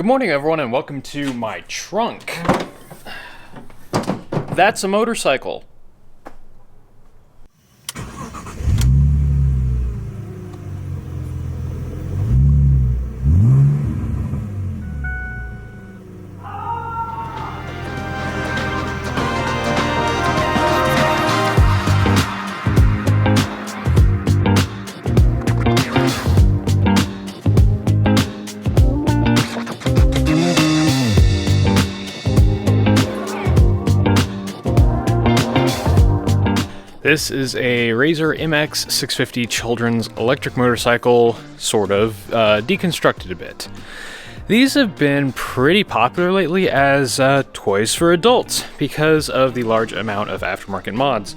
Good morning, everyone, and welcome to my trunk. That's a motorcycle. This is a Razor MX 650 children's electric motorcycle, sort of, deconstructed a bit. These have been pretty popular lately as toys for adults because of the large amount of aftermarket mods.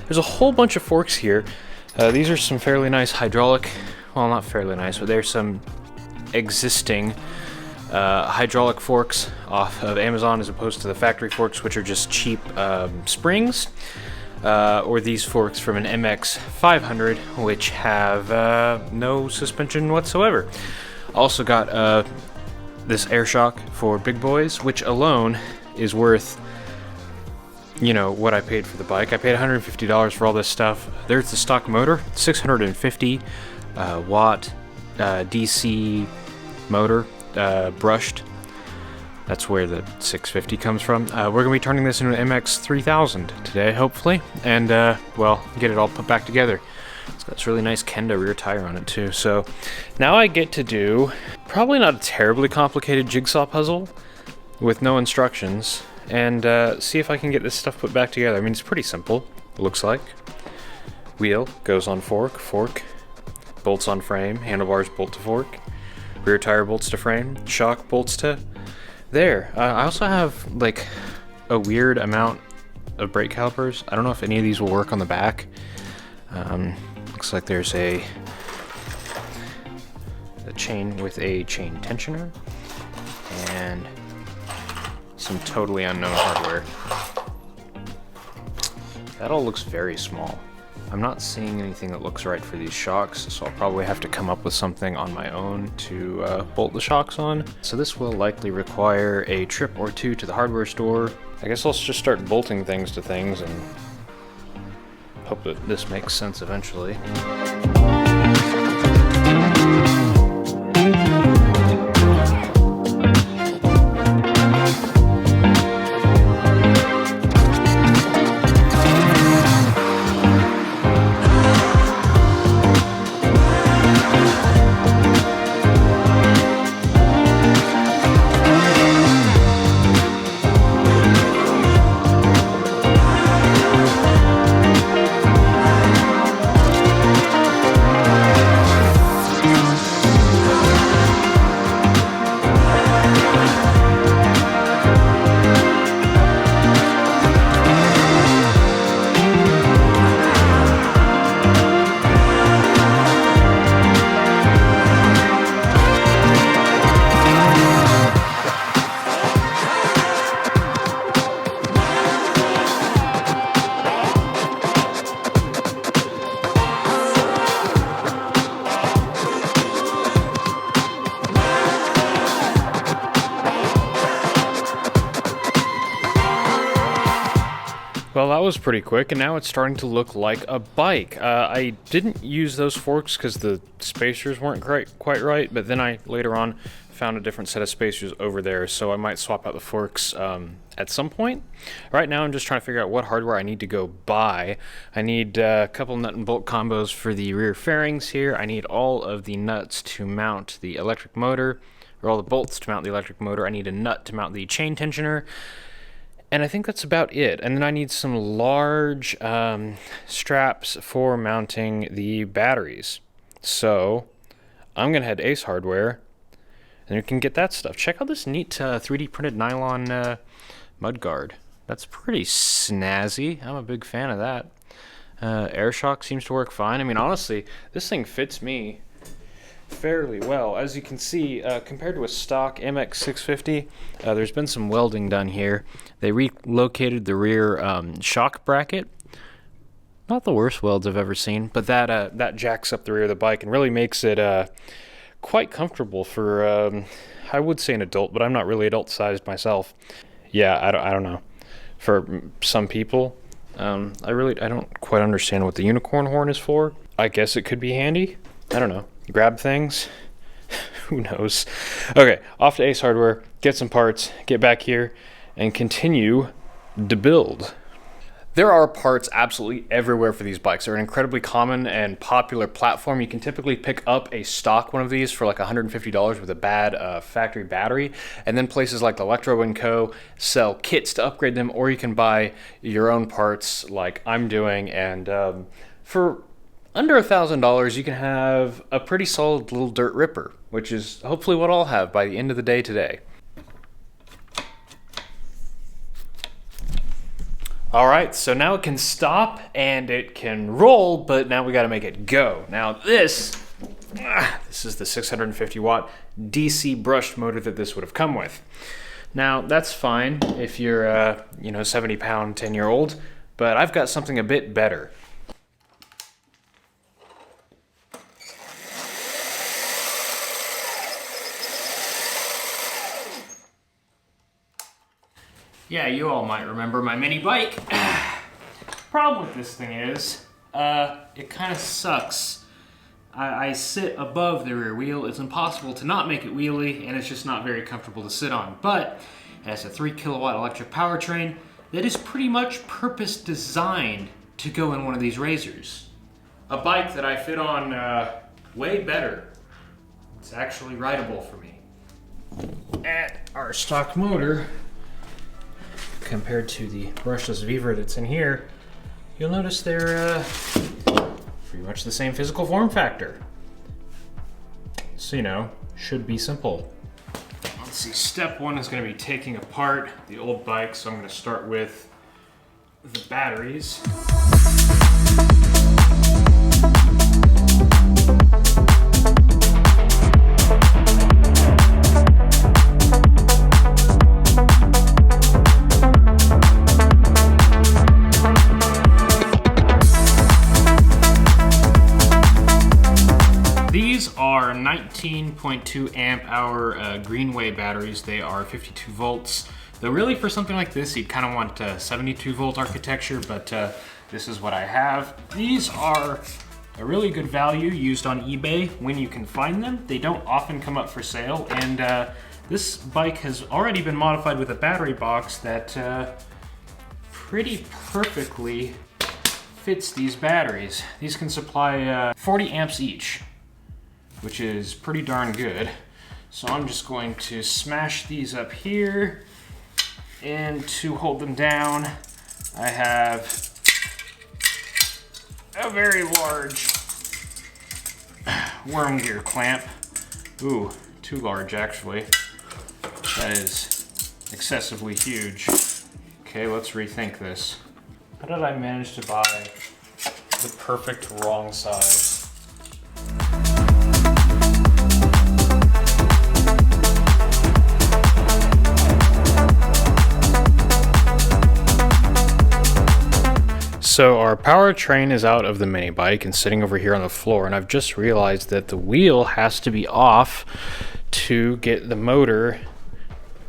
There's a whole bunch of forks here. These are some fairly nice hydraulic, well, not fairly nice, but there's some existing hydraulic forks off of Amazon as opposed to the factory forks, which are just cheap springs. Or these forks from an MX 500, which have no suspension whatsoever. Also got this air shock for big boys, which alone is worth, you know, what I paid for the bike. I paid $150 for all this stuff. There's the stock motor, 650 watt DC motor, brushed. That's where the 650 comes from. We're going to be turning this into an MX 3000 today, hopefully, and, well, get it all put back together. It's got this really nice Kenda rear tire on it, too. So now I get to do probably not a terribly complicated jigsaw puzzle with no instructions, and see if I can get this stuff put back together. I mean, it's pretty simple, it looks like. Wheel goes on fork, bolts on frame, handlebars bolt to fork, rear tire bolts to frame, shock bolts to there. I also have like a weird amount of brake calipers. I don't know if any of these will work on the back. Looks like there's a chain with a chain tensioner and some totally unknown hardware. That all looks very small. I'm not seeing anything that looks right for these shocks, so I'll probably have to come up with something on my own to bolt the shocks on. So this will likely require a trip or two to the hardware store. I guess I'll just start bolting things to things and hope that this makes sense eventually. Well, that was pretty quick, and now it's starting to look like a bike. I didn't use those forks because the spacers weren't quite right, but then I later on found a different set of spacers over there, so I might swap out the forks at some point. Right now I'm just trying to figure out what hardware I need to go buy. I need a couple nut and bolt combos for the rear fairings here. I need all of the nuts to mount the electric motor, or all the bolts to mount the electric motor. I need a nut to mount the chain tensioner. And I think that's about it. And then I need some large straps for mounting the batteries. So I'm going to head to Ace Hardware, and you can get that stuff. Check out this neat 3D printed nylon mud guard. That's pretty snazzy. I'm a big fan of that. Air shock seems to work fine. I mean, honestly, this thing fits me fairly well. As you can see, compared to a stock MX 650, there's been some welding done here. They relocated the rear shock bracket. Not the worst welds I've ever seen, but that jacks up the rear of the bike and really makes it quite comfortable for I would say an adult, but I'm not really adult sized myself. Yeah, I don't know. For some people, I don't quite understand what the unicorn horn is for. I guess it could be handy. I don't know. Grab things. Who knows? Okay, off to Ace Hardware, get some parts, get back here, and continue to build. There are parts absolutely everywhere for these bikes. They're an incredibly common and popular platform. You can typically pick up a stock one of these for like $150 with a bad factory battery. And then places like Electro & Co. sell kits to upgrade them, or you can buy your own parts like I'm doing. And for under $1,000, you can have a pretty solid little dirt ripper, which is hopefully what I'll have by the end of the day today. All right, so now it can stop and it can roll, but now we got to make it go. Now this is the 650 watt DC brushed motor that this would have come with. Now that's fine if you're a 70 pound 10-year-old, but I've got something a bit better. Yeah, you all might remember my mini bike. Problem with this thing is, it kind of sucks. I sit above the rear wheel. It's impossible to not make it wheelie, and it's just not very comfortable to sit on. But it has a 3 kilowatt electric powertrain that is pretty much purpose designed to go in one of these razors. A bike that I fit on way better. It's actually rideable for me. At our stock motor, compared to the brushless Viver that's in here, you'll notice they're pretty much the same physical form factor. So, should be simple. Let's see, step one is going to be taking apart the old bike, so I'm going to start with the batteries. These are 19.2 amp hour Greenway batteries. They are 52 volts. Though really for something like this, you'd kind of want 72 volt architecture, but this is what I have. These are a really good value used on eBay when you can find them. They don't often come up for sale, and this bike has already been modified with a battery box that pretty perfectly fits these batteries. These can supply 40 amps each, which is pretty darn good. So I'm just going to smash these up here, and to hold them down, I have a very large worm gear clamp. Ooh, too large actually. That is excessively huge. Okay, let's rethink this. How did I manage to buy the perfect wrong size? So our powertrain is out of the mini bike and sitting over here on the floor, and I've just realized that the wheel has to be off to get the motor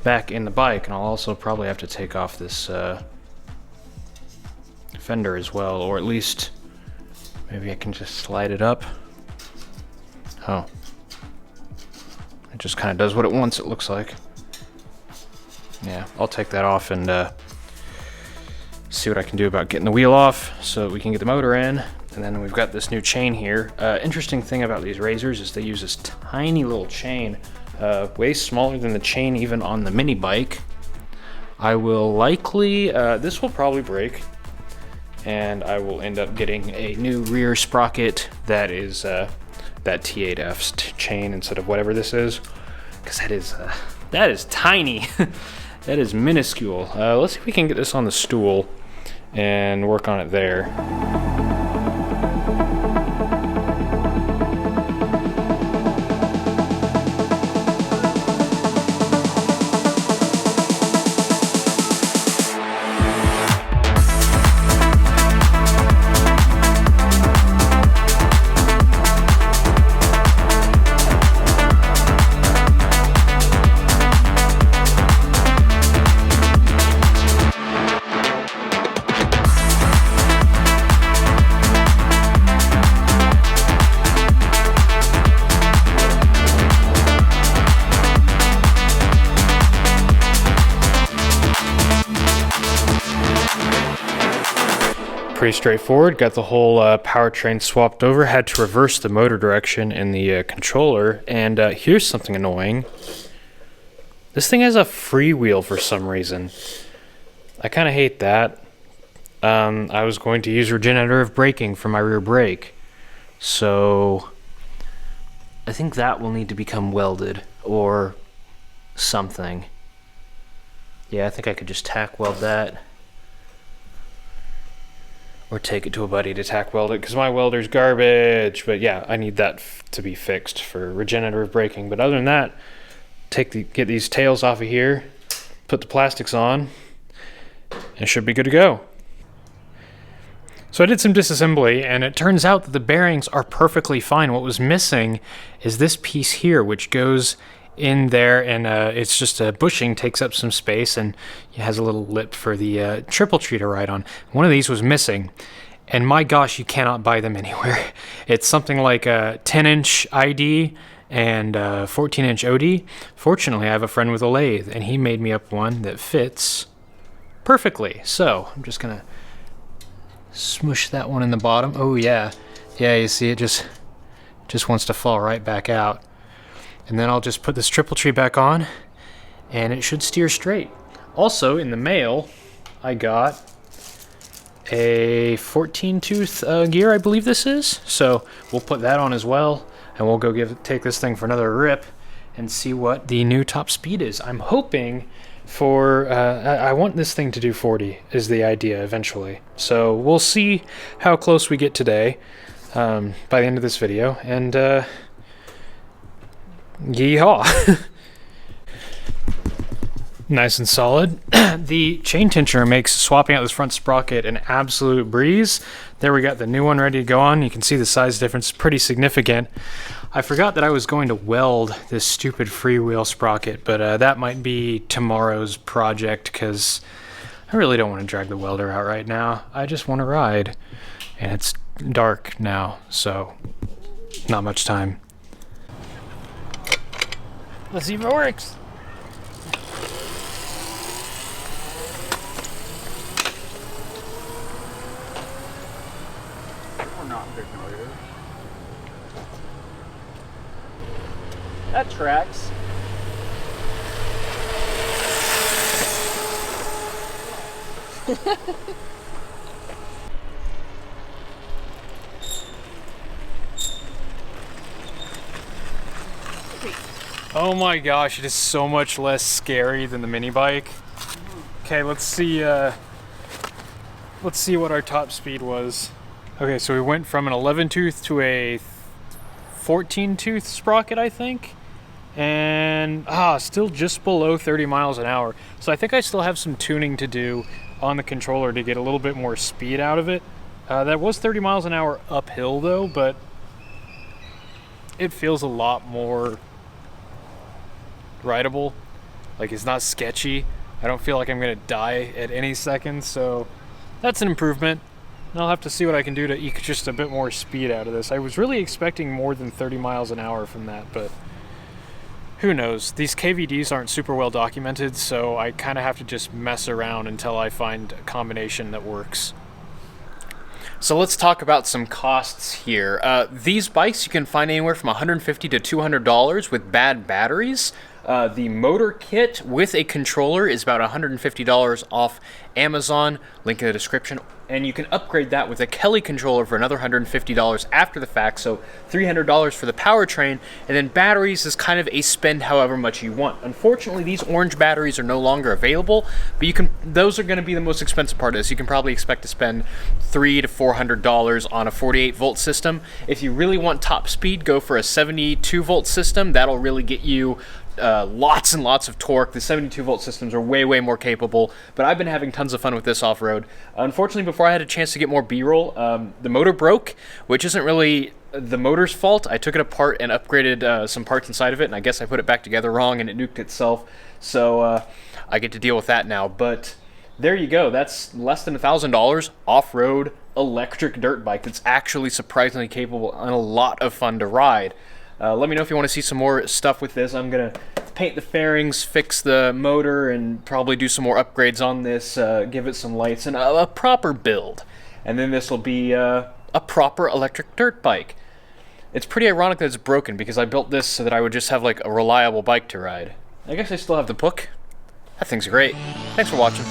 back in the bike, and I'll also probably have to take off this fender as well, or at least maybe I can just slide it up. Oh, it just kind of does what it wants, it looks like. Yeah, I'll take that off and see what I can do about getting the wheel off so that we can get the motor in. And then we've got this new chain here. Interesting thing about these razors is they use this tiny little chain, way smaller than the chain even on the mini bike. I will likely, this will probably break, and I will end up getting a new rear sprocket that is that T8F's chain instead of whatever this is, because that is tiny. That is minuscule. Let's see if we can get this on the stool and work on it there. Pretty straightforward. Got the whole powertrain swapped over. Had to reverse the motor direction in the controller. And here's something annoying. This thing has a freewheel for some reason. I kind of hate that. I was going to use regenerative braking for my rear brake. So I think that will need to become welded or something. Yeah, I think I could just tack weld that. Or take it to a buddy to tack weld it, because my welder's garbage. But yeah, I need that to be fixed for regenerative braking. But other than that, get these tails off of here, put the plastics on, and it should be good to go. So I did some disassembly, and it turns out that the bearings are perfectly fine. What was missing is this piece here, which goes in there, and it's just a bushing, takes up some space, and it has a little lip for the triple tree to ride on. One of these was missing, and my gosh, you cannot buy them anywhere. It's something like a 10-inch ID and 14-inch OD. Fortunately, I have a friend with a lathe, and he made me up one that fits perfectly. So I'm just gonna smush that one in the bottom. Oh yeah, you see, it just wants to fall right back out. And then I'll just put this triple tree back on, and it should steer straight. Also, in the mail, I got a 14-tooth gear, I believe this is. So we'll put that on as well, and we'll go take this thing for another rip and see what the new top speed is. I'm hoping for, I want this thing to do 40 is the idea eventually. So we'll see how close we get today by the end of this video, and yeehaw. Nice and solid. The chain tensioner makes swapping out this front sprocket an absolute breeze. There we got the new one ready to go on. You can see the size difference is pretty significant. I forgot that I was going to weld this stupid freewheel sprocket, but that might be tomorrow's project, because I really don't want to drag the welder out right now. I just want to ride, and it's dark now, so not much time. Let's see if it works. We're not big noise. That tracks. Oh my gosh, it is so much less scary than the mini bike. Okay, let's see what our top speed was. Okay, so we went from an 11-tooth to a 14-tooth sprocket, I think. And still just below 30 miles an hour. So I think I still have some tuning to do on the controller to get a little bit more speed out of it. That was 30 miles an hour uphill though, but it feels a lot more rideable. Like, it's not sketchy. I don't feel like I'm gonna die at any second, so that's an improvement. And I'll have to see what I can do to eke just a bit more speed out of this. I was really expecting more than 30 miles an hour from that, but who knows? These KVDs aren't super well documented, so I kind of have to just mess around until I find a combination that works. So let's talk about some costs here. These bikes you can find anywhere from $150 to $200 with bad batteries. The motor kit with a controller is about $150 off Amazon, link in the description, and you can upgrade that with a Kelly controller for another $150 after the fact, so $300 for the powertrain, and then batteries is kind of a spend however much you want. Unfortunately, these orange batteries are no longer available, but those are going to be the most expensive part of this. You can probably expect to spend $300 to $400 on a 48-volt system. If you really want top speed, go for a 72-volt system. That'll really get you lots and lots of torque. The 72-volt systems are way more capable, but I've been having tons of fun with this off-road. Unfortunately, before I had a chance to get more B-roll, the motor broke, which isn't really the motor's fault. I took it apart and upgraded some parts inside of it, and I guess I put it back together wrong and it nuked itself, so I get to deal with that now. But there you go. That's less than $1,000 off-road electric dirt bike that's actually surprisingly capable and a lot of fun to ride. Let me know if you want to see some more stuff with this. I'm going to paint the fairings, fix the motor, and probably do some more upgrades on this, give it some lights, and a proper build. And then this will be a proper electric dirt bike. It's pretty ironic that it's broken because I built this so that I would just have like a reliable bike to ride. I guess I still have the book. That thing's great. Thanks for watching.